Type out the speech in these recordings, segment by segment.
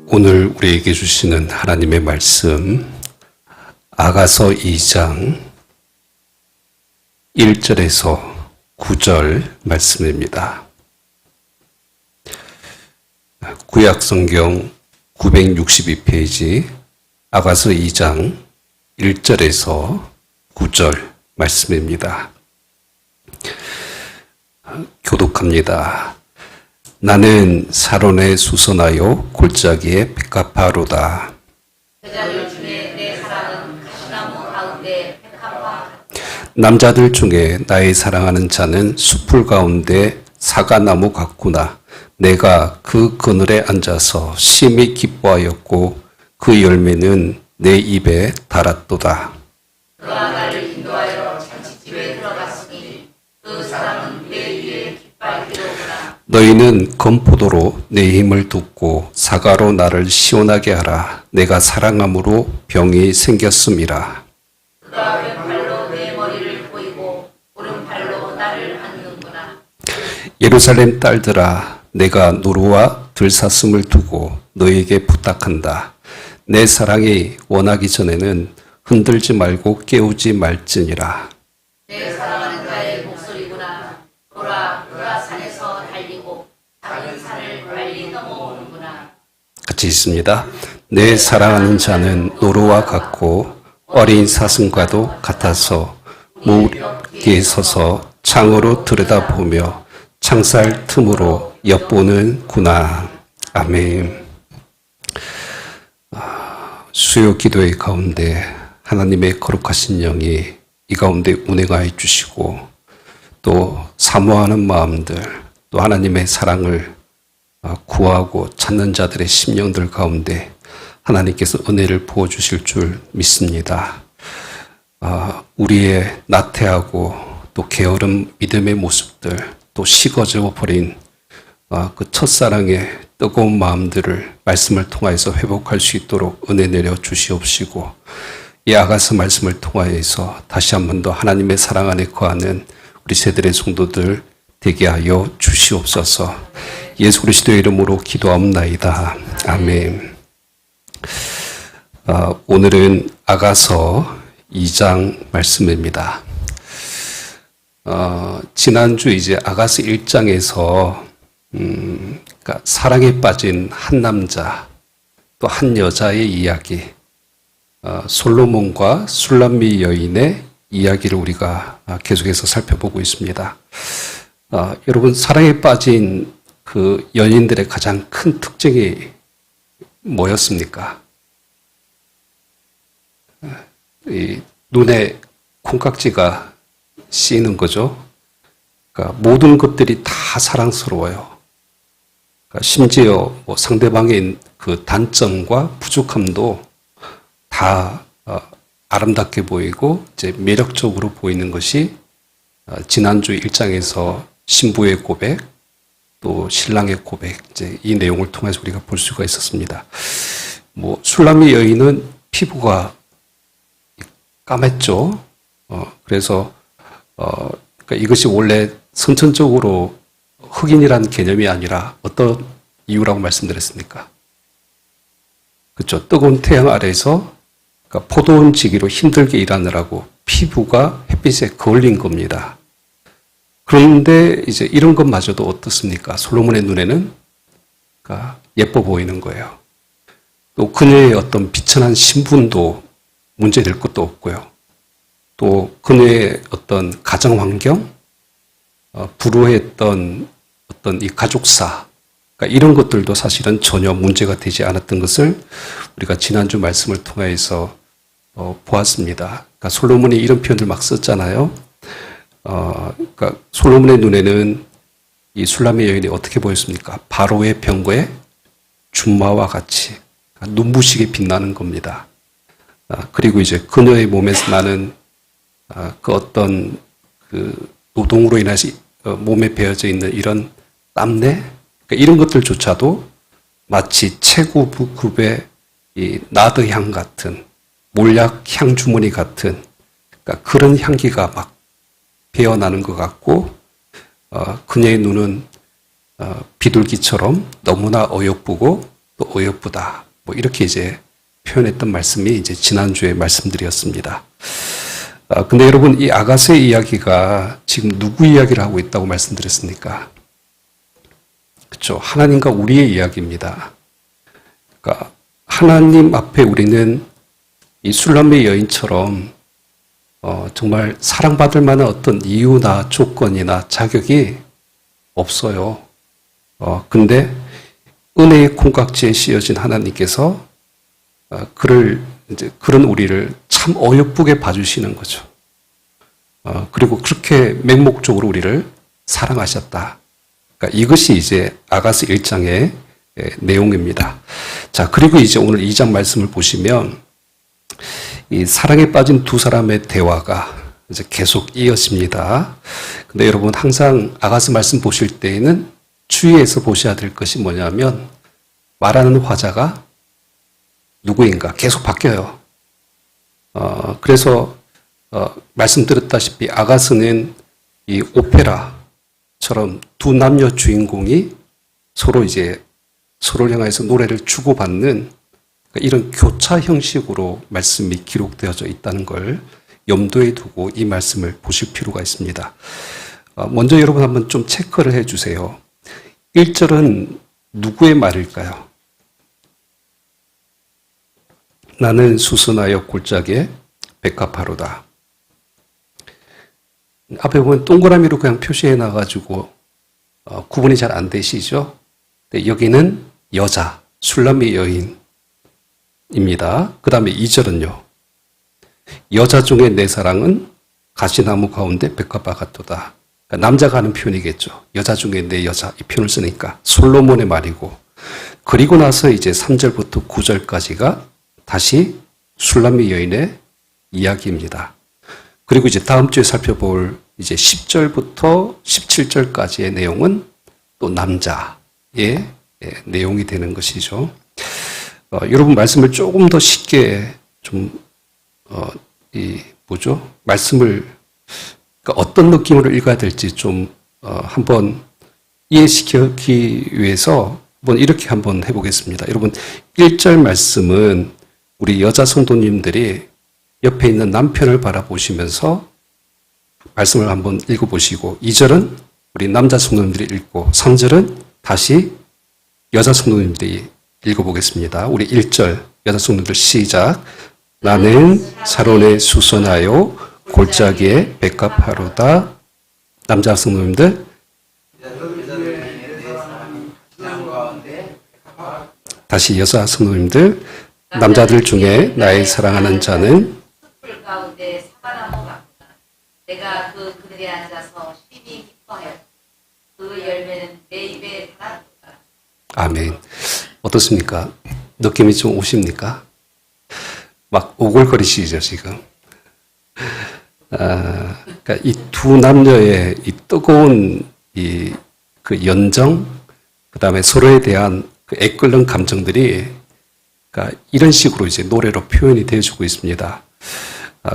오늘 우리에게 주시는 하나님의 말씀 아가서 2장 1절에서 9절 말씀입니다. 구약성경 962페이지 아가서 2장 1절에서 9절 말씀입니다. 교독합니다. 나는 사론에 수선하여 골짜기에 백합화로다. 남자들 중에 나의 사랑하는 자는 숲풀 가운데 사과나무 같구나. 내가 그 그늘에 앉아서 심히 기뻐하였고 그 열매는 내 입에 달았도다. 그가 나를 인도하여 잔치집에 들어갔으니 그 사람은 내 위에 기뻐하기로구나. 너희는 건포도로 내 힘을 돋고 사과로 나를 시원하게 하라. 내가 사랑함으로 병이 생겼음이라. 그가 왼팔로 내 머리를 보이고 오른팔로 나를 안는구나. 예루살렘 딸들아, 내가 노루와 들사슴을 두고 너에게 부탁한다. 내 사랑이 원하기 전에는 흔들지 말고 깨우지 말지니라. 내 사랑하는 자의 목소리구나. 보라, 그가 산에서 달리고 작은 산을 빨리 넘어오는구나. 같이 있습니다. 내 사랑하는 자는 노루와 같고 어린 사슴과도 같아서 무리에 서서 창으로 들여다보며 창살 틈으로 엿보는구나. 아멘. 수요 기도의 가운데 하나님의 거룩하신 영이 이 가운데 운행하여 주시고 또 사모하는 마음들 또 하나님의 사랑을 구하고 찾는 자들의 심령들 가운데 하나님께서 은혜를 부어주실 줄 믿습니다. 우리의 나태하고 또 게으른 믿음의 모습들 또 식어져 버린 그 첫사랑의 뜨거운 마음들을 말씀을 통하여서 회복할 수 있도록 은혜 내려 주시옵시고 이 아가서 말씀을 통하여서 다시 한 번 더 하나님의 사랑 안에 거하는 우리 세대의 성도들 되게 하여 주시옵소서. 예수 그리스도의 이름으로 기도하옵나이다. 아멘. 오늘은 아가서 2장 말씀입니다. 지난주 이제 아가서 1장에서 그러니까 사랑에 빠진 한 남자 또 한 여자의 이야기, 솔로몬과 술람미 여인의 이야기를 우리가 계속해서 살펴보고 있습니다. 여러분, 사랑에 빠진 그 연인들의 가장 큰 특징이 뭐였습니까? 이 눈에 콩깍지가 씌이는 거죠. 그러니까 모든 것들이 다 사랑스러워요. 그러니까 심지어 뭐 상대방의 그 단점과 부족함도 다 아름답게 보이고 이제 매력적으로 보이는 것이 지난주 1장에서 신부의 고백 또 신랑의 고백 이제 이 내용을 통해서 우리가 볼 수가 있었습니다. 뭐 술람미 여인은 피부가 까맸죠. 그래서 그러니까 이것이 원래 선천적으로 흑인이라는 개념이 아니라 어떤 이유라고 말씀드렸습니까? 그렇죠. 뜨거운 태양 아래에서 그러니까 포도원 지기로 힘들게 일하느라고 피부가 햇빛에 거울린 겁니다. 그런데 이제 이런 것마저도 어떻습니까? 솔로몬의 눈에는 그러니까 예뻐 보이는 거예요. 또 그녀의 어떤 비천한 신분도 문제될 것도 없고요. 또 그녀의 어떤 가정 환경, 불우했던 어떤 이 가족사, 그러니까 이런 것들도 사실은 전혀 문제가 되지 않았던 것을 우리가 지난주 말씀을 통해서 보았습니다. 그러니까 솔로몬이 이런 표현을 막 썼잖아요. 그러니까 솔로몬의 눈에는 이 술람미 여인이 어떻게 보였습니까? 바로의 병거에 준마와 같이 눈부시게 빛나는 겁니다. 그리고 이제 그녀의 몸에서 나는 그 어떤 그 노동으로 인해서 몸에 배어져 있는 이런 땀내, 그러니까 이런 것들조차도 마치 최고급의 이 나드향 같은 몰약 향 주머니 같은 그러니까 그런 향기가 막 배어나는 것 같고 그녀의 눈은 비둘기처럼 너무나 어여쁘고 또 어여쁘다. 뭐 이렇게 이제 표현했던 말씀이 이제 지난주에 말씀드렸습니다. 근데 여러분, 이 아가스의 이야기가 지금 누구 이야기를 하고 있다고 말씀드렸습니까? 그렇죠. 하나님과 우리의 이야기입니다. 그러니까 하나님 앞에 우리는 이 술람의 여인처럼 정말 사랑받을 만한 어떤 이유나 조건이나 자격이 없어요. 근데 은혜의 콩깍지에 씌어진 하나님께서 그런 우리를 참 어여쁘게 봐주시는 거죠. 그리고 그렇게 맹목적으로 우리를 사랑하셨다. 그러니까 이것이 이제 아가스 1장의 내용입니다. 자, 그리고 이제 오늘 2장 말씀을 보시면 이 사랑에 빠진 두 사람의 대화가 이제 계속 이어집니다. 근데 여러분 항상 아가스 말씀 보실 때에는 주의해서 보셔야 될 것이 뭐냐면 말하는 화자가 누구인가 계속 바뀌어요. 그래서 말씀드렸다시피 아가스는 이 오페라처럼 두 남녀 주인공이 서로를 향해서 노래를 주고받는 이런 교차 형식으로 말씀이 기록되어져 있다는 걸 염두에 두고 이 말씀을 보실 필요가 있습니다. 먼저 여러분 한번 좀 체크를 해 주세요. 1절은 누구의 말일까요? 나는 수선하여 골짜기에 백합화로다. 앞에 보면 동그라미로 그냥 표시해 놔가지고 구분이 잘 안 되시죠? 근데 여기는 여자, 술람의 여인입니다. 그 다음에 2절은요. 여자 중에 내 사랑은 가시나무 가운데 백합화 같도다. 그러니까 남자가 하는 표현이겠죠. 여자 중에 내 여자 이 표현을 쓰니까 솔로몬의 말이고, 그리고 나서 이제 3절부터 9절까지가 다시 술람의 여인의 이야기입니다. 그리고 이제 다음 주에 살펴볼 이제 10절부터 17절까지의 내용은 또 남자의 내용이 되는 것이죠. 여러분 말씀을 조금 더 쉽게 좀 말씀을 그러니까 어떤 느낌으로 읽어야 될지 좀 한번 이해시키기 위해서 한번 이렇게 한번 해보겠습니다. 여러분 1절 말씀은 우리 여자 성도님들이 옆에 있는 남편을 바라보시면서 말씀을 한번 읽어보시고, 2절은 우리 남자 성도님들이 읽고 3절은 다시 여자 성도님들이 읽어보겠습니다. 우리 1절 여자 성도님들 시작. 나는 사론에 수선하여 골짜기에 백합화로다. 남자 성도님들 다시 여자 성도님들 남자들 중에 나의 사랑하는 자는 숲풀 가운데 사과나무 같구나. 내가 그 그늘에 앉아서 심히 기뻐하였다. 그 열매는 내 입에 달았도다. 아멘. 어떻습니까? 느낌이 좀 오십니까? 막 오글거리시죠 지금. 그러니까 이 두 남녀의 이 뜨거운 그 연정, 그 다음에 서로에 대한 그 애끓는 감정들이 그러니까 이런 식으로 이제 노래로 표현이 되어주고 있습니다.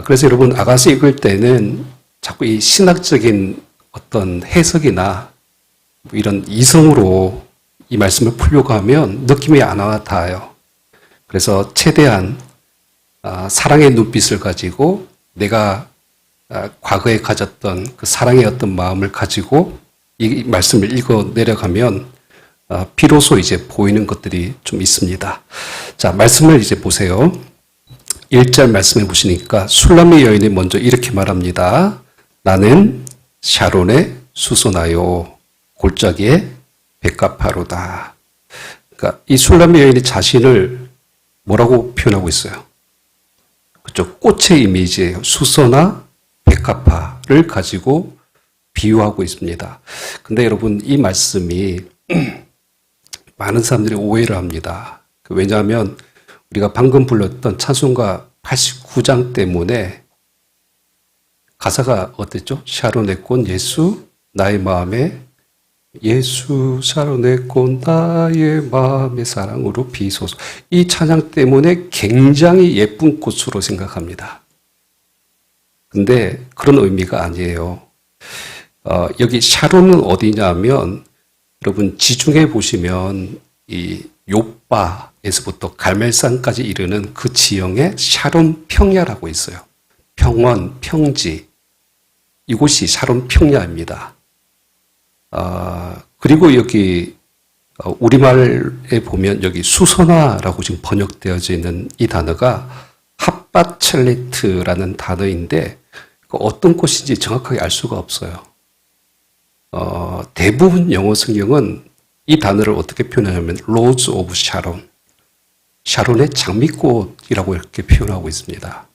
그래서 여러분 아가스 읽을 때는 자꾸 이 신학적인 어떤 해석이나 뭐 이런 이성으로 이 말씀을 풀려고 하면 느낌이 안 와닿아요. 그래서 최대한 사랑의 눈빛을 가지고 내가 과거에 가졌던 그 사랑의 어떤 마음을 가지고 이 말씀을 읽어 내려가면 비로소 이제 보이는 것들이 좀 있습니다. 자, 말씀을 이제 보세요. 1절 말씀해 보시니까 술람의 여인이 먼저 이렇게 말합니다. 나는 샤론에 수선하여 골짜기에 백합화로다. 그러니까 이 술람의 여인이 자신을 뭐라고 표현하고 있어요? 그쪽 꽃의 이미지예요. 수선화, 백합화를 가지고 비유하고 있습니다. 근데 여러분 이 말씀이 많은 사람들이 오해를 합니다. 왜냐하면 우리가 방금 불렀던 찬송가 89장 때문에 가사가 어땠죠? 샤론의 꽃 예수 나의 마음에 예수 샤론의 꽃 나의 마음의 사랑으로 비소서. 이 찬양 때문에 굉장히 예쁜 꽃으로 생각합니다. 근데 그런 의미가 아니에요. 여기 샤론은 어디냐면 여러분 지중해 보시면 이 요바에서부터 갈멜산까지 이르는 그 지형에 샤론 평야라고 있어요. 평원, 평지. 이곳이 샤론 평야입니다. 그리고 여기 우리말에 보면 여기 수선화라고 지금 번역되어져 있는 이 단어가 핫바첼레트라는 단어인데 어떤 곳인지 정확하게 알 수가 없어요. 대부분 영어 성경은 이 단어를 어떻게 표현하냐면 로즈 오브 샤론, 샤론의 장미꽃이라고 이렇게 표현하고 있습니다.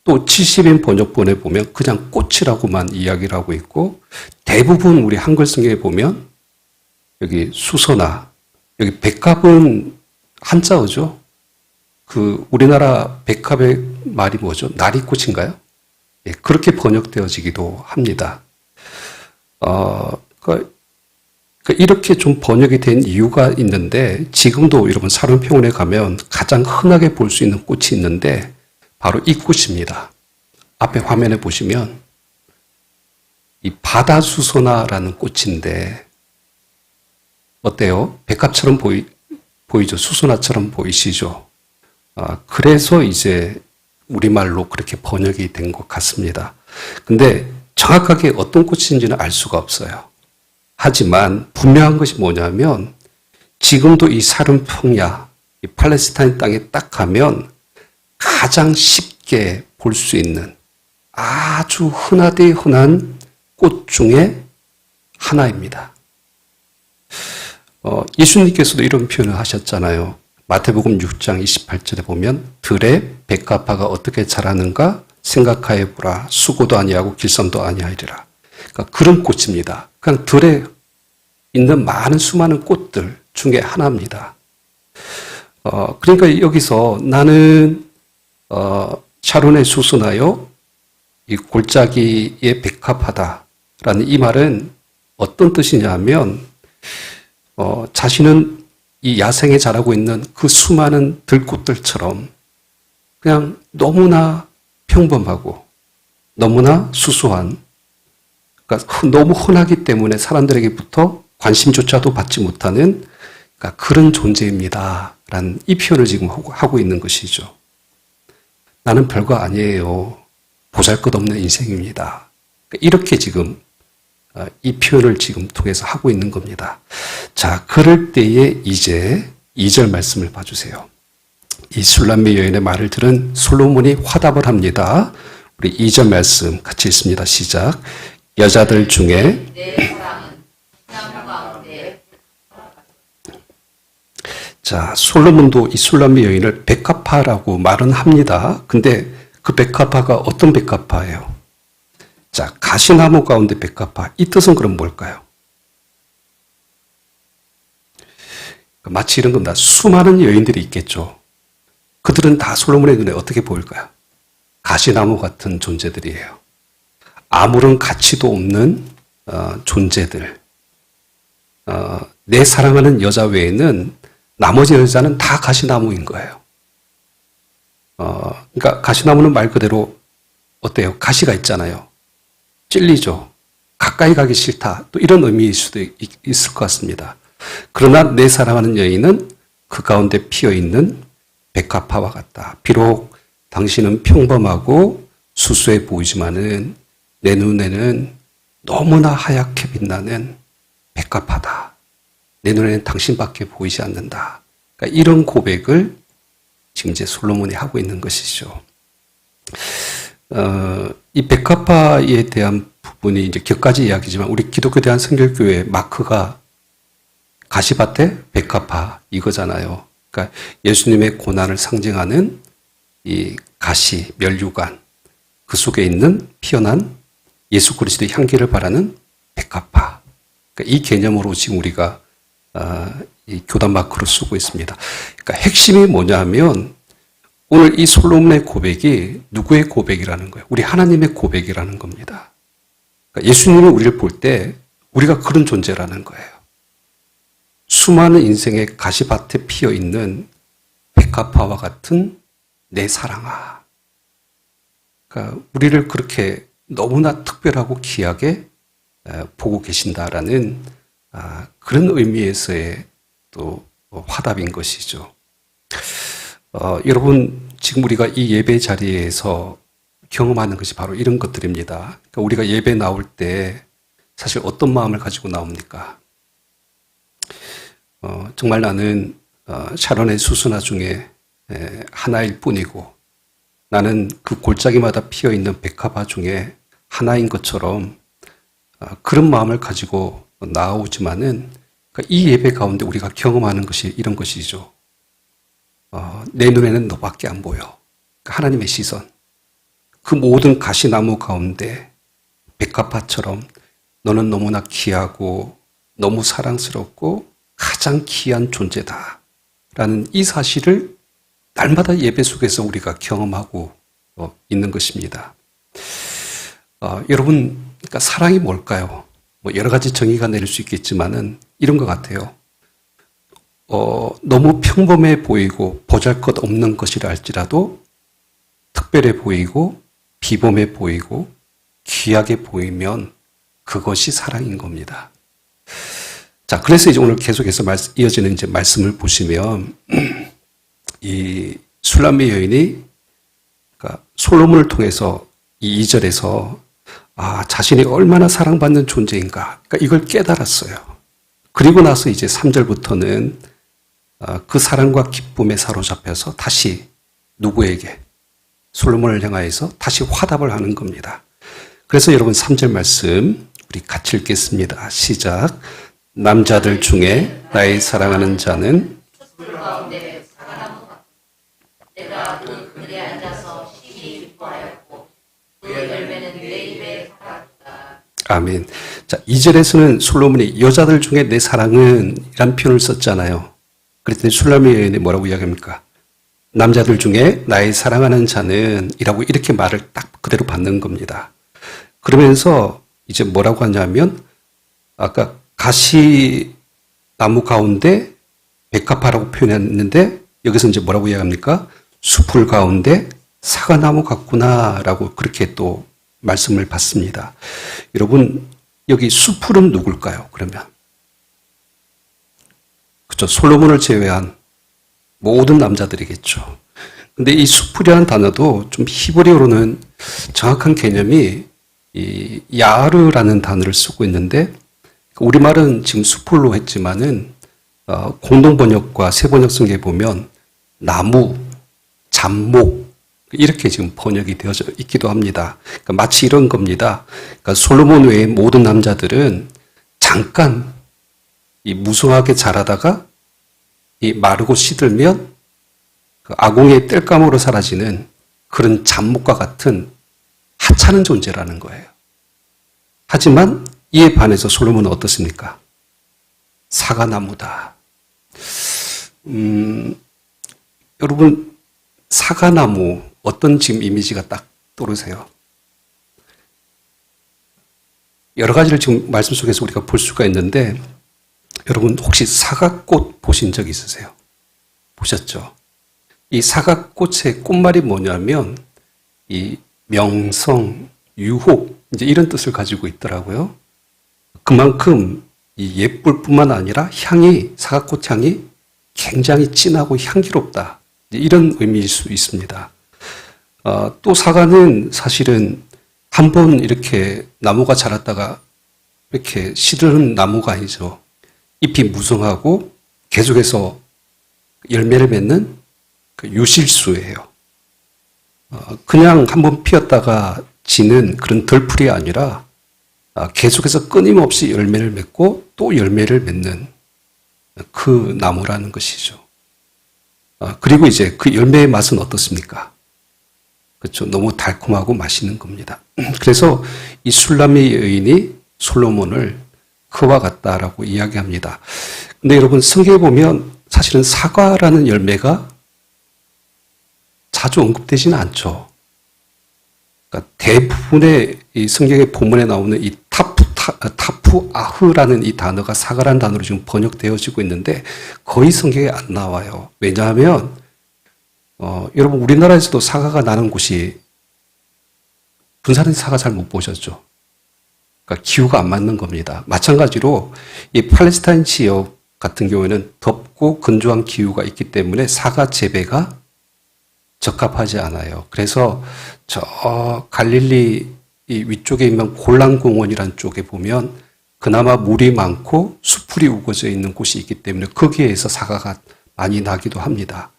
또 70인 번역본에 보면 그냥 꽃이라고만 이야기를 하고 있고 대부분 우리 한글 성경에 보면 여기 수선화, 여기 백합은 한자어죠. 그 우리나라 백합의 말이 뭐죠? 나리꽃인가요? 예, 그렇게 번역되어지기도 합니다. 그러니까 이렇게 좀 번역이 된 이유가 있는데 지금도 여러분 샤론평원에 가면 가장 흔하게 볼 수 있는 꽃이 있는데 바로 이 꽃입니다. 앞에 화면에 보시면 이 바다수선화라는 꽃인데 어때요? 백합처럼 보이죠? 수선화처럼 보이시죠? 그래서 이제 우리말로 그렇게 번역이 된 것 같습니다. 근데 정확하게 어떤 꽃인지는 알 수가 없어요. 하지만 분명한 것이 뭐냐면 지금도 이 샤론평야, 이 팔레스타인 땅에 딱 가면 가장 쉽게 볼 수 있는 아주 흔하디 흔한 꽃 중에 하나입니다. 예수님께서도 이런 표현을 하셨잖아요. 마태복음 6장 28절에 보면 들에 백합화가 어떻게 자라는가 생각하여 보라. 수고도 아니하고 길쌈도 아니하리라. 그러니까 그런 꽃입니다. 그냥 들에 있는 많은 수많은 꽃들 중에 하나입니다. 그러니까 여기서 나는 샤론의 수선하여 이 골짜기에 백합하다라는 이 말은 어떤 뜻이냐면 자신은 이 야생에 자라고 있는 그 수많은 들꽃들처럼 그냥 너무나 평범하고 너무나 수수한, 그러니까 너무 흔하기 때문에 사람들에게부터 관심조차도 받지 못하는 그러니까 그런 존재입니다. 라는 이 표현을 지금 하고 있는 것이죠. 나는 별거 아니에요. 보잘것없는 인생입니다. 이렇게 지금 이 표현을 지금 통해서 하고 있는 겁니다. 자, 그럴 때에 이제 2절 말씀을 봐주세요. 이 술람미 여인의 말을 들은 솔로몬이 화답을 합니다. 우리 2절 말씀 같이 읽습니다. 시작. 여자들 중에 내 사랑은 나무 가운데. 자, 솔로몬도 이 술람미 여인을 백합화라고 말은 합니다. 근데 그 백합화가 어떤 백합화예요? 자, 가시나무 가운데 백합화. 이 뜻은 그럼 뭘까요? 마치 이런 겁니다. 수많은 여인들이 있겠죠. 그들은 다 솔로몬의 눈에 어떻게 보일까요? 가시나무 같은 존재들이에요. 아무런 가치도 없는 존재들. 내 사랑하는 여자 외에는 나머지 여자는 다 가시나무인 거예요. 그러니까 가시나무는 말 그대로 어때요? 가시가 있잖아요. 찔리죠. 가까이 가기 싫다. 또 이런 의미일 수도 있을 것 같습니다. 그러나 내 사랑하는 여인은 그 가운데 피어있는 백합화와 같다. 비록 당신은 평범하고 수수해 보이지만은 내 눈에는 너무나 하얗게 빛나는 백합화다. 내 눈에는 당신밖에 보이지 않는다. 그러니까 이런 고백을 지금 이제 솔로몬이 하고 있는 것이죠. 이 백합화에 대한 부분이 이제 격가지 이야기지만 우리 기독교 대한 성결교회 마크가 가시밭에 백합화 이거잖아요. 그러니까 예수님의 고난을 상징하는 이 가시, 면류관, 그 속에 있는 피어난 예수 그리스도의 향기를 바라는 백합화. 그러니까 이 개념으로 지금 우리가 이 교단 마크로 쓰고 있습니다. 그러니까 핵심이 뭐냐 하면 오늘 이 솔로몬의 고백이 누구의 고백이라는 거예요? 우리 하나님의 고백이라는 겁니다. 그러니까 예수님이 우리를 볼 때 우리가 그런 존재라는 거예요. 수많은 인생의 가시밭에 피어 있는 백합화와 같은 내 사랑아. 그러니까 우리를 그렇게 너무나 특별하고 귀하게 보고 계신다라는 그런 의미에서의 또 화답인 것이죠. 여러분, 지금 우리가 이 예배 자리에서 경험하는 것이 바로 이런 것들입니다. 그러니까 우리가 예배 나올 때 사실 어떤 마음을 가지고 나옵니까? 정말 나는 샤론의 수수나 중에 하나일 뿐이고, 나는 그 골짜기마다 피어 있는 백합화 중에 하나인 것처럼 그런 마음을 가지고 나오지만은 이 예배 가운데 우리가 경험하는 것이 이런 것이죠. 내 눈에는 너밖에 안 보여. 하나님의 시선. 그 모든 가시나무 가운데 백합화처럼 너는 너무나 귀하고 너무 사랑스럽고 가장 귀한 존재다. 라는 이 사실을 날마다 예배 속에서 우리가 경험하고 있는 것입니다. 여러분, 그러니까 사랑이 뭘까요? 뭐 여러 가지 정의가 내릴 수 있겠지만은 이런 것 같아요. 너무 평범해 보이고 보잘것없는 것이라 할지라도 특별해 보이고 비범해 보이고 귀하게 보이면 그것이 사랑인 겁니다. 자, 그래서 이제 오늘 계속해서 이어지는 이제 말씀을 보시면 이 술람미 여인이 그러니까 솔로몬을 통해서 이 2절에서 자신이 얼마나 사랑받는 존재인가, 그러니까 이걸 깨달았어요. 그리고 나서 이제 3절부터는 그 사랑과 기쁨에 사로잡혀서 다시 누구에게? 솔로몬을 향하여서 다시 화답을 하는 겁니다. 그래서 여러분 3절 말씀 우리 같이 읽겠습니다. 시작. 남자들 중에 나의 사랑하는 자는 숲 가운데 사과나무 같고 내가 그 그늘에 앉아서 심히 기뻐하였고 그 열매는 내 입에 달았다. 아멘. 자, 2절에서는 솔로몬이 여자들 중에 내 사랑은 이란 표현을 썼잖아요. 그랬더니 술람미 여인이 뭐라고 이야기합니까? 남자들 중에 나의 사랑하는 자는 이라고 이렇게 말을 딱 그대로 받는 겁니다. 그러면서 이제 뭐라고 하냐면 아까 가시나무 가운데 백합화라고 표현했는데 여기서 이제 뭐라고 이야기합니까? 숲풀 가운데 사과나무 같구나라고 그렇게 또 말씀을 받습니다. 여러분, 여기 숲풀은 누굴까요? 그러면 그렇죠. 솔로몬을 제외한 모든 남자들이겠죠. 근데 이 숲풀이라는 단어도 좀 히브리어로는 정확한 개념이 이 야르라는 단어를 쓰고 있는데 우리말은 지금 숲풀로 했지만은 공동 번역과 새 번역 성경에 보면 나무, 잡목 이렇게 지금 번역이 되어져 있기도 합니다. 그러니까 마치 이런 겁니다. 그러니까 솔로몬 외의 모든 남자들은 잠깐 이 무성하게 자라다가 이 마르고 시들면 그 아궁이의 땔감으로 사라지는 그런 잡목과 같은 하찮은 존재라는 거예요. 하지만 이에 반해서 솔로몬은 어떻습니까? 사과나무다. 여러분, 사과나무 어떤 지금 이미지가 딱 떠오르세요? 여러 가지를 지금 말씀 속에서 우리가 볼 수가 있는데 여러분 혹시 사과꽃 보신 적 있으세요? 보셨죠? 이 사과꽃의 꽃말이 뭐냐면 이 명성, 유혹 이제 이런 뜻을 가지고 있더라고요. 그만큼 이 예쁠 뿐만 아니라 향이 사과꽃 향이 굉장히 진하고 향기롭다. 이런 의미일 수 있습니다. 또 사과는 사실은 한번 이렇게 나무가 자랐다가 이렇게 시드는 나무가 아니죠. 잎이 무성하고 계속해서 열매를 맺는 그 유실수예요. 그냥 한번 피었다가 지는 그런 덜풀이 아니라 계속해서 끊임없이 열매를 맺고 또 열매를 맺는 그 나무라는 것이죠. 그리고 이제 그 열매의 맛은 어떻습니까? 그렇죠. 너무 달콤하고 맛있는 겁니다. 그래서 이 술람미 여인이 솔로몬을 그와 같다라고 이야기합니다. 근데 여러분 성경에 보면 사실은 사과라는 열매가 자주 언급되지는 않죠. 그러니까 대부분의 이 성경의 본문에 나오는 이 타푸아흐라는 이 단어가 사과라는 단어로 지금 번역되어지고 있는데 거의 성경에 안 나와요. 왜냐하면 여러분 우리나라에서도 사과가 나는 곳이 분산은 사과 잘 못 보셨죠. 그러니까 기후가 안 맞는 겁니다. 마찬가지로 이 팔레스타인 지역 같은 경우에는 덥고 건조한 기후가 있기 때문에 사과 재배가 적합하지 않아요. 그래서 저 갈릴리 이 위쪽에 있는 골란공원이라는 쪽에 보면 그나마 물이 많고 수풀이 우거져 있는 곳이 있기 때문에 거기에서 사과가 많이 나기도 합니다.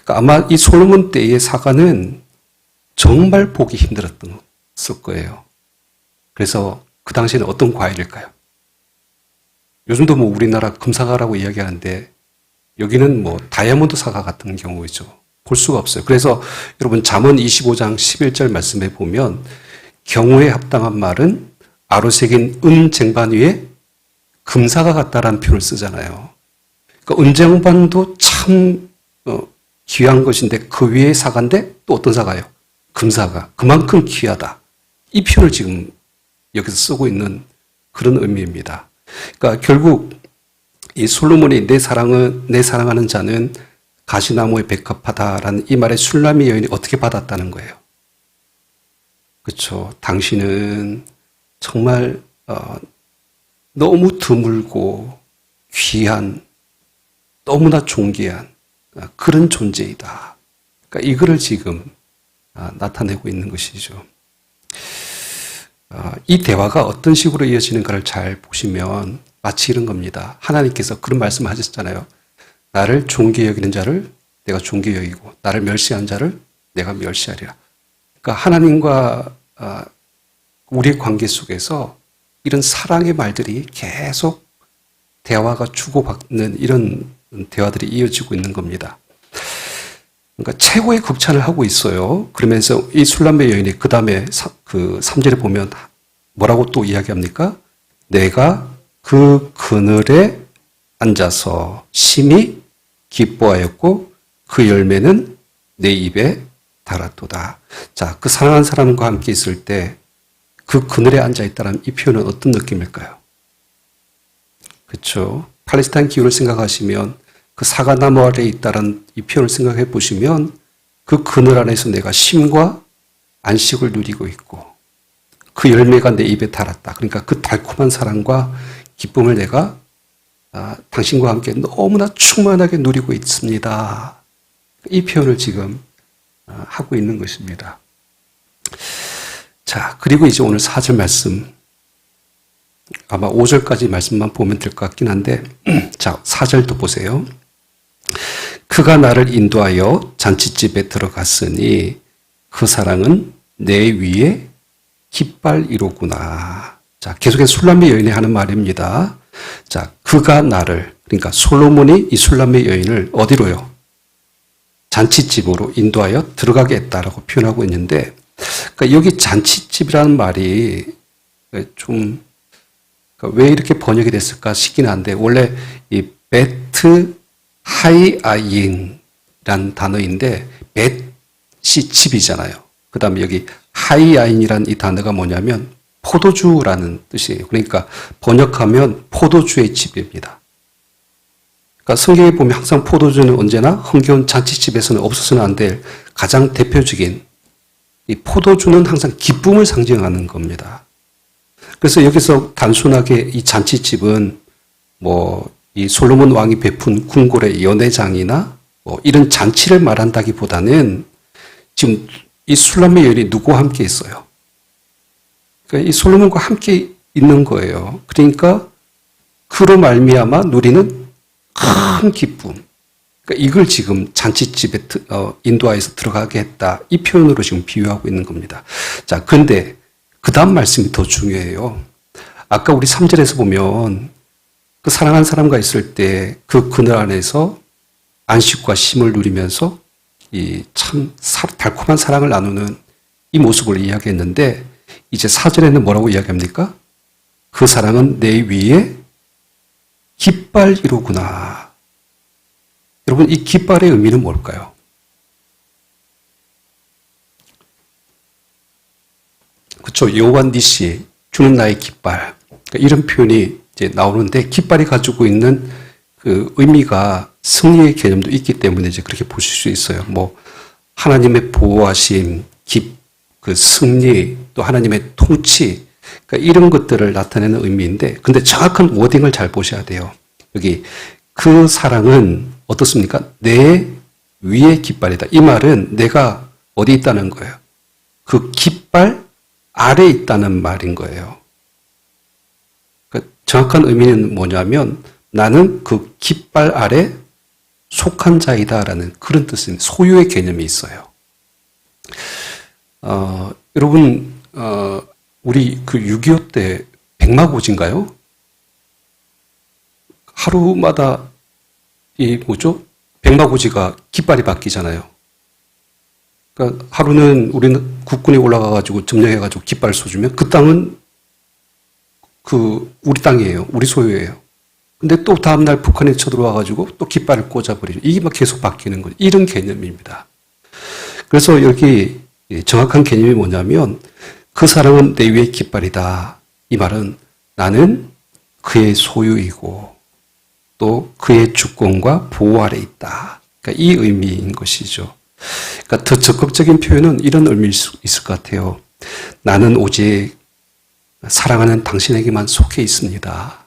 그러니까 아마 이 솔로몬 때의 사과는 정말 보기 힘들었을 거예요. 그래서 그 당시에는 어떤 과일일까요? 요즘도 뭐 우리나라 금사과라고 이야기하는데 여기는 뭐 다이아몬드 사과 같은 경우이죠. 볼 수가 없어요. 그래서 여러분 잠언 25장 11절 말씀에 보면 경우에 합당한 말은 아로새긴 은 쟁반 위에 금사과 같다라는 표현을 쓰잖아요. 그러니까 은쟁반도 참 귀한 것인데 그 위에 사과인데 또 어떤 사과예요? 금사과. 그만큼 귀하다. 이 표현을 지금 여기서 쓰고 있는 그런 의미입니다. 그러니까 결국 이 솔로몬이 내 사랑하는 자는 가시나무에 백합하다라는 이 말의 슐라미 여인이 어떻게 받았다는 거예요. 그렇죠. 당신은 정말 너무 드물고 귀한, 너무나 존귀한 그런 존재이다. 그러니까 이거를 지금 나타내고 있는 것이죠. 이 대화가 어떤 식으로 이어지는가를 잘 보시면 마치 이런 겁니다. 하나님께서 그런 말씀을 하셨잖아요. 나를 존귀 여기는 자를 내가 존귀 여기고 나를 멸시한 자를 내가 멸시하리라. 그러니까 하나님과 우리의 관계 속에서 이런 사랑의 말들이 계속 대화가 주고받는 이런 대화들이 이어지고 있는 겁니다. 그러니까 최고의 극찬을 하고 있어요. 그러면서 이 술람의 여인이 그 다음에 그 3절에 보면 뭐라고 또 이야기합니까? 내가 그 그늘에 앉아서 심히 기뻐하였고 그 열매는 내 입에 달았도다. 자, 그 사랑하는 사람과 함께 있을 때 그 그늘에 앉아 있다는 이 표현은 어떤 느낌일까요? 그렇죠. 팔레스타인 기후를 생각하시면 그 사과나무 아래에 있다는 이 표현을 생각해 보시면 그 그늘 안에서 내가 쉼과 안식을 누리고 있고 그 열매가 내 입에 달았다. 그러니까 그 달콤한 사랑과 기쁨을 내가 당신과 함께 너무나 충만하게 누리고 있습니다. 이 표현을 지금 하고 있는 것입니다. 자, 그리고 이제 오늘 4절 말씀, 아마 5절까지 말씀만 보면 될 것 같긴 한데, 자, 4절도 보세요. 그가 나를 인도하여 잔치집에 들어갔으니 그 사랑은 내 위에 깃발이로구나. 자, 계속해서 술람의 여인이 하는 말입니다. 자, 그가 나를, 그러니까 솔로몬이 이 술람의 여인을 어디로요? 잔치집으로 인도하여 들어가게 했다라고 표현하고 있는데, 그러니까 여기 잔치집이라는 말이 좀 왜 이렇게 번역이 됐을까 싶긴 한데, 원래 이 베트 하이아인이라는 단어인데, 벳이 집이잖아요. 그 다음에 여기 하이아인이라는 이 단어가 뭐냐면 포도주라는 뜻이에요. 그러니까 번역하면 포도주의 집입니다. 그러니까 성경에 보면 항상 포도주는 언제나 흥겨운 잔치집에서는 없어서는 안 될 가장 대표적인 이 포도주는 항상 기쁨을 상징하는 겁니다. 그래서 여기서 단순하게 이 잔치집은 뭐 이 솔로몬 왕이 베푼 궁궐의 연회장이나 뭐 이런 잔치를 말한다기보다는 지금 이 술람의 여인이 누구와 함께 있어요? 그러니까 이 솔로몬과 함께 있는 거예요. 그러니까 그로 말미암아 누리는 큰 기쁨. 그러니까 이걸 지금 잔치집에 인도하여서 들어가게 했다. 이 표현으로 지금 비유하고 있는 겁니다. 자, 그런데 그 다음 말씀이 더 중요해요. 아까 우리 3절에서 보면 그 사랑하는 사람과 있을 때 그 그늘 안에서 안식과 쉼을 누리면서 이 참 달콤한 사랑을 나누는 이 모습을 이야기했는데 이제 4절에는 뭐라고 이야기합니까? 그 사랑은 내 위에 깃발이로구나. 여러분, 이 깃발의 의미는 뭘까요? 그렇죠. 여호와 니시, 주는 나의 깃발. 그러니까 이런 표현이 이제 나오는데 깃발이 가지고 있는 그 의미가 승리의 개념도 있기 때문에 이제 그렇게 보실 수 있어요. 뭐 하나님의 보호하심, 그 승리, 또 하나님의 통치, 그러니까 이런 것들을 나타내는 의미인데, 근데 정확한 워딩을 잘 보셔야 돼요. 여기 그 사랑은 어떻습니까? 내 위의 깃발이다. 이 말은 내가 어디 있다는 거예요? 그 깃발 아래 있다는 말인 거예요. 그러니까 정확한 의미는 뭐냐면 나는 그 깃발 아래 속한 자이다라는 그런 뜻입니다. 소유의 개념이 있어요. 여러분, 우리 그 6.25 때 백마고지인가요? 하루마다 백마고지가 깃발이 바뀌잖아요. 그러니까 하루는 우리는 국군이 올라가가지고 점령해가지고 깃발 쏘주면 그 땅은 우리 땅이에요. 우리 소유예요. 근데 또 다음날 북한이 쳐들어와가지고 또 깃발을 꽂아버리죠. 이게 막 계속 바뀌는 거죠. 이런 개념입니다. 그래서 여기 정확한 개념이 뭐냐면 그 사랑은 내 위의 깃발이다. 이 말은 나는 그의 소유이고 또 그의 주권과 보호 아래 있다. 그러니까 이 의미인 것이죠. 그러니까 더 적극적인 표현은 이런 의미일 수 있을 것 같아요. 나는 오직 사랑하는 당신에게만 속해 있습니다.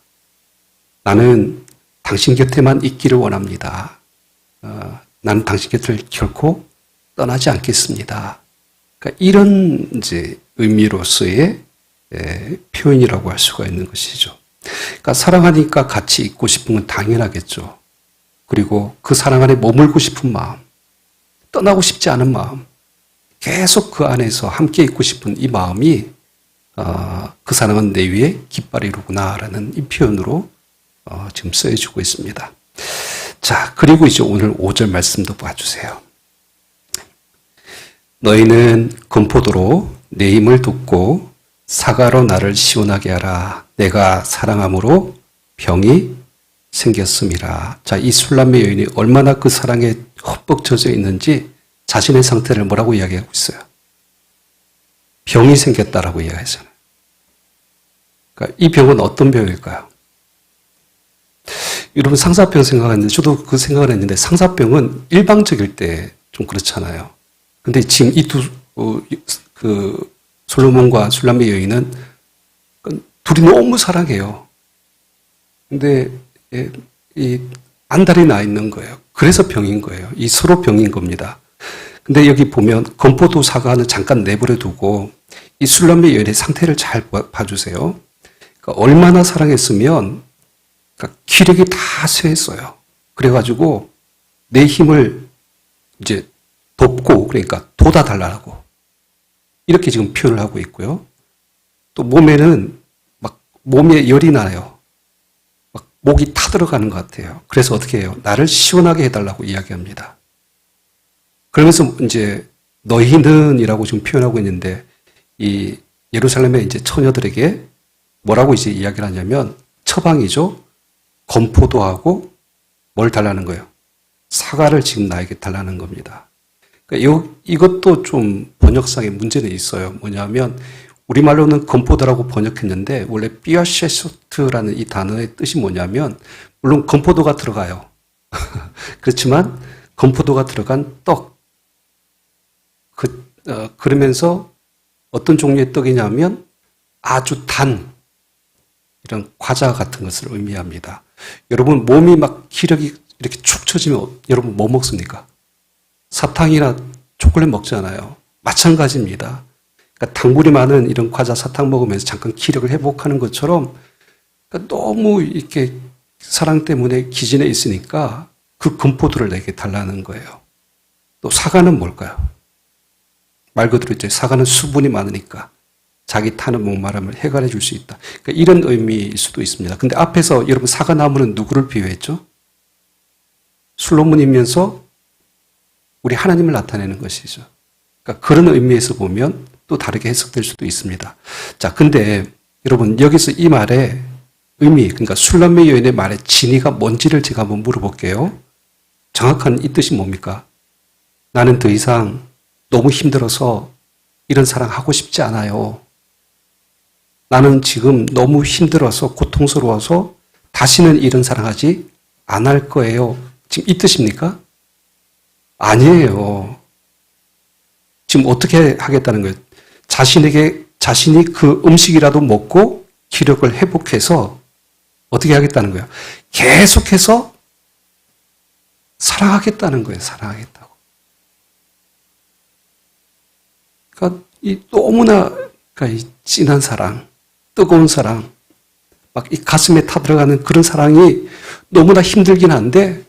나는 당신 곁에만 있기를 원합니다. 나는 당신 곁을 결코 떠나지 않겠습니다. 그러니까 이런 이제 의미로서의 표현이라고 할 수가 있는 것이죠. 그러니까 사랑하니까 같이 있고 싶은 건 당연하겠죠. 그리고 그 사랑 안에 머물고 싶은 마음, 떠나고 싶지 않은 마음, 계속 그 안에서 함께 있고 싶은 이 마음이 그 사랑은 내 위에 깃발이로구나라는 이 표현으로 지금 쓰여지고 있습니다. 자, 그리고 이제 오늘 5절 말씀도 봐주세요. 너희는 건포도로 내 힘을 돕고 사과로 나를 시원하게 하라. 내가 사랑함으로 병이 생겼음이라. 자, 이 술람의 여인이 얼마나 그 사랑에 흠뻑 젖어 있는지 자신의 상태를 뭐라고 이야기하고 있어요? 병이 생겼다라고 이야기하잖아요. 그러니까 이 병은 어떤 병일까요? 여러분 상사병 생각했는데 저도 그 생각을 했는데 상사병은 일방적일 때 좀 그렇잖아요. 근데 지금 이 솔로몬과 술람의 여인은 둘이 너무 사랑해요. 근데 이 안달이 나 있는 거예요. 그래서 병인 거예요. 이 서로 병인 겁니다. 근데 여기 보면 건포도 사과는 잠깐 내버려 두고 이 술람의 여인의 상태를 잘 봐주세요. 그러니까 얼마나 사랑했으면 그러니까 기력이 다 쇠했어요. 그래가지고 내 힘을 이제 돕고 그러니까 돋아달라고 이렇게 지금 표현을 하고 있고요. 또 몸에는 막 몸에 열이 나요. 막 목이 타들어가는 것 같아요. 그래서 어떻게 해요? 나를 시원하게 해달라고 이야기합니다. 그러면서 이제 너희는이라고 지금 표현하고 있는데 이 예루살렘의 이제 처녀들에게 뭐라고 이제 이야기를 하냐면 처방이죠. 건포도하고 뭘 달라는 거예요? 사과를 지금 나에게 달라는 겁니다. 그러니까 이것도 좀 번역상의 문제는 있어요. 뭐냐면 우리말로는 건포도라고 번역했는데 원래 삐아셰소트라는 이 단어의 뜻이 뭐냐면 물론 건포도가 들어가요. 그렇지만 건포도가 들어간 떡. 그러면서 어떤 종류의 떡이냐면 아주 단 이런 과자 같은 것을 의미합니다. 여러분 몸이 막 기력이 이렇게 축 처지면 여러분 뭐 먹습니까? 사탕이나 초콜릿 먹잖아요. 마찬가지입니다. 그러니까 당분이 많은 이런 과자 사탕 먹으면서 잠깐 기력을 회복하는 것처럼 그러니까 너무 이렇게 사랑 때문에 기진해 있으니까 그 건포도를 내게 달라는 거예요. 또 사과는 뭘까요? 말 그대로 이제 사과는 수분이 많으니까 자기 타는 목마름을 해결해 줄 수 있다. 그러니까 이런 의미일 수도 있습니다. 근데 앞에서 여러분 사과나무는 누구를 비유했죠? 솔로몬이면서 우리 하나님을 나타내는 것이죠. 그러니까 그런 의미에서 보면 또 다르게 해석될 수도 있습니다. 자, 근데 여러분 여기서 이 말의 의미, 그러니까 술람의 여인의 말의 진위가 뭔지를 제가 한번 물어볼게요. 정확한 이 뜻이 뭡니까? 나는 더 이상 너무 힘들어서 이런 사랑 하고 싶지 않아요. 나는 지금 너무 힘들어서 고통스러워서 다시는 이런 사랑하지 안 할 거예요. 지금 이 뜻입니까? 아니에요. 지금 어떻게 하겠다는 거예요? 자신이 그 음식이라도 먹고 기력을 회복해서 어떻게 하겠다는 거예요? 계속해서 사랑하겠다는 거예요. 사랑하겠다고. 그러니까 이 너무나 그러니까 이 진한 사랑, 뜨거운 사랑, 막 이 가슴에 타들어가는 그런 사랑이 너무나 힘들긴 한데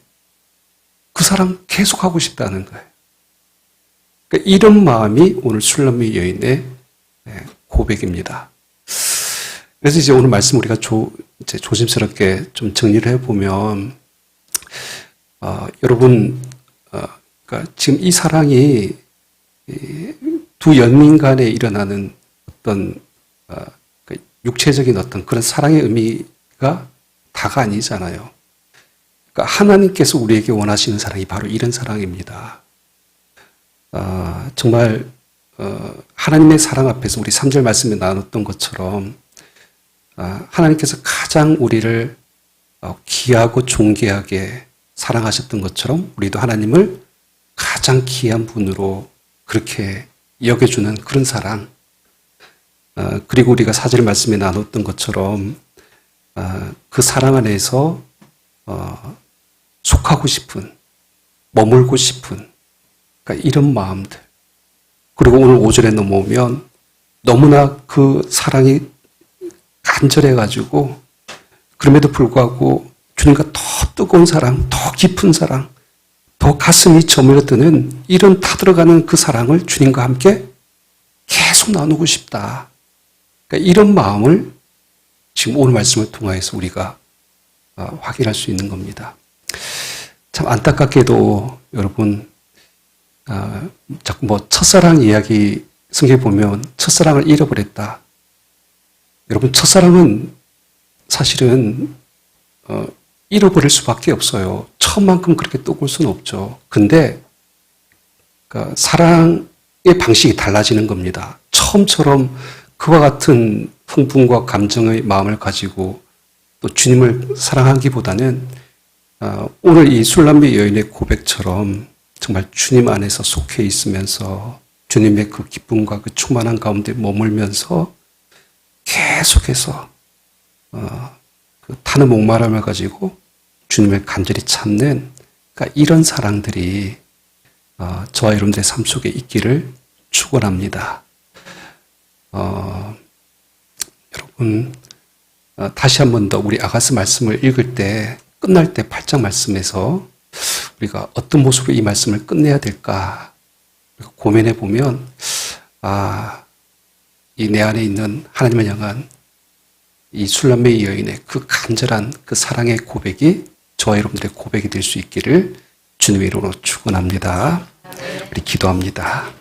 그 사랑 계속하고 싶다는 거예요. 그러니까 이런 마음이 오늘 술람미 여인의 고백입니다. 그래서 이제 오늘 말씀 우리가 이제 조심스럽게 좀 정리를 해보면, 여러분, 그러니까 지금 이 사랑이 두 연민 간에 일어나는 어떤 육체적인 어떤 그런 사랑의 의미가 다가 아니잖아요. 그러니까 하나님께서 우리에게 원하시는 사랑이 바로 이런 사랑입니다. 정말 하나님의 사랑 앞에서 우리 3절 말씀에 나눴던 것처럼 하나님께서 가장 우리를 귀하고 존귀하게 사랑하셨던 것처럼 우리도 하나님을 가장 귀한 분으로 그렇게 여겨주는 그런 사랑, 그리고 우리가 4절 말씀에 나눴던 것처럼 그 사랑 안에서 속하고 싶은, 머물고 싶은, 그러니까 이런 마음들. 그리고 오늘 5절에 넘어오면 너무나 그 사랑이 간절해가지고 그럼에도 불구하고 주님과 더 뜨거운 사랑, 더 깊은 사랑, 더 가슴이 저물어드는 이런 타들어가는 그 사랑을 주님과 함께 계속 나누고 싶다. 그러니까 이런 마음을 지금 오늘 말씀을 통해서 우리가 확인할 수 있는 겁니다. 참 안타깝게도 여러분, 자꾸 뭐 첫사랑 이야기 성경에 보면 첫사랑을 잃어버렸다. 여러분, 첫사랑은 사실은 잃어버릴 수밖에 없어요. 처음만큼 그렇게 떠올 수는 없죠. 근데 그러니까 사랑의 방식이 달라지는 겁니다. 처음처럼 그와 같은 흥분과 감정의 마음을 가지고 또 주님을 사랑하기보다는 오늘 이 술람미 여인의 고백처럼 정말 주님 안에서 속해 있으면서 주님의 그 기쁨과 그 충만한 가운데 머물면서 계속해서 그 타는 목마름을 가지고 주님을 간절히 찾는 그러니까 이런 사랑들이 저와 여러분들의 삶 속에 있기를 축원합니다. 여러분 다시 한 번 더 우리 아가스 말씀을 읽을 때 끝날 때 8장 말씀에서 우리가 어떤 모습으로 이 말씀을 끝내야 될까 고민해 보면 이 내 안에 있는 하나님을 향한 이 술람미 여인의 그 간절한 그 사랑의 고백이 저와 여러분들의 고백이 될 수 있기를 주님의 이름으로 축원합니다. 우리 기도합니다.